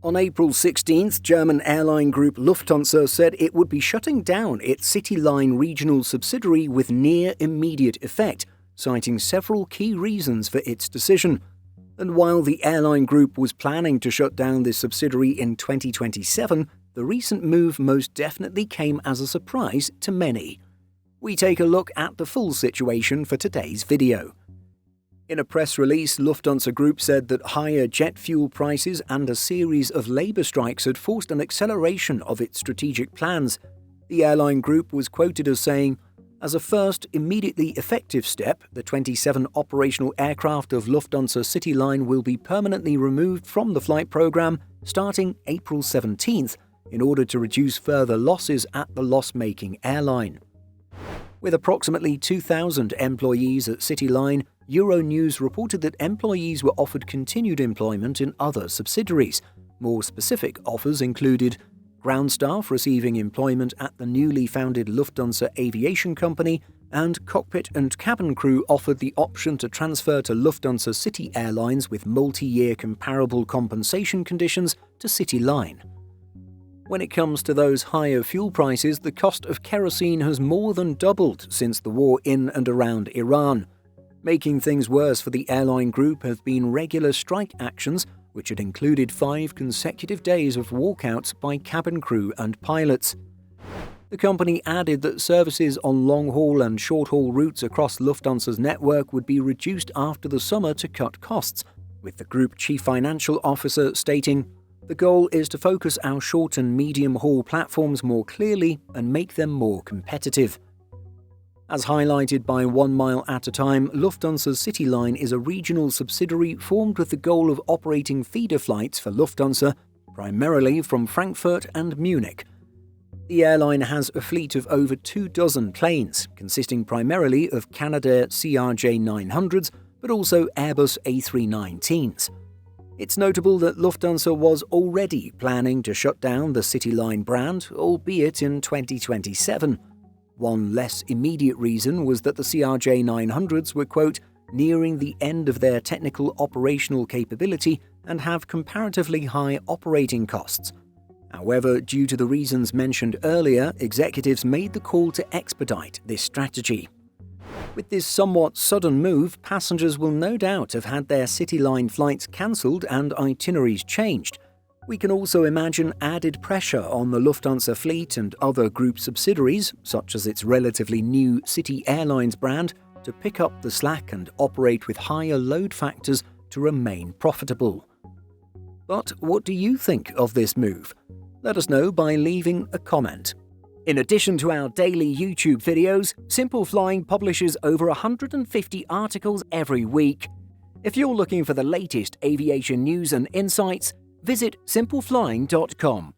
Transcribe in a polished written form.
On April 16th, German airline group Lufthansa said it would be shutting down its CityLine regional subsidiary with near immediate effect, citing several key reasons for its decision. And while the airline group was planning to shut down this subsidiary in 2027, the recent move most definitely came as a surprise to many. We take a look at the full situation for today's video. In a press release, Lufthansa Group said that higher jet fuel prices and a series of labour strikes had forced an acceleration of its strategic plans. The airline group was quoted as saying, "As a first, immediately effective step, the 27 operational aircraft of Lufthansa CityLine will be permanently removed from the flight programme starting April 17th in order to reduce further losses at the loss-making airline." With approximately 2,000 employees at CityLine, Euronews reported that employees were offered continued employment in other subsidiaries. More specific offers included ground staff receiving employment at the newly founded Lufthansa Aviation Company, and cockpit and cabin crew offered the option to transfer to Lufthansa City Airlines with multi-year comparable compensation conditions to CityLine. When it comes to those higher fuel prices, the cost of kerosene has more than doubled since the war in and around Iran. Making things worse for the airline group have been regular strike actions, which had included 5 consecutive days of walkouts by cabin crew and pilots. The company added that services on long-haul and short-haul routes across Lufthansa's network would be reduced after the summer to cut costs, with the group chief financial officer stating, "The goal is to focus our short and medium-haul platforms more clearly and make them more competitive." As highlighted by 1 Mile at a Time, Lufthansa's CityLine is a regional subsidiary formed with the goal of operating feeder flights for Lufthansa, primarily from Frankfurt and Munich. The airline has a fleet of over 24 planes, consisting primarily of Canadair CRJ-900s, but also Airbus A319s. It's notable that Lufthansa was already planning to shut down the CityLine brand, albeit in 2027. One less immediate reason was that the CRJ-900s were, quote, nearing the end of their technical operational capability and have comparatively high operating costs. However, due to the reasons mentioned earlier, executives made the call to expedite this strategy. With this somewhat sudden move, passengers will no doubt have had their CityLine flights cancelled and itineraries changed. We can also imagine added pressure on the Lufthansa fleet and other group subsidiaries, such as its relatively new City Airlines brand, to pick up the slack and operate with higher load factors to remain profitable. But what do you think of this move? Let us know by leaving a comment. In addition to our daily YouTube videos, Simple Flying publishes over 150 articles every week. If you're looking for the latest aviation news and insights, visit simpleflying.com.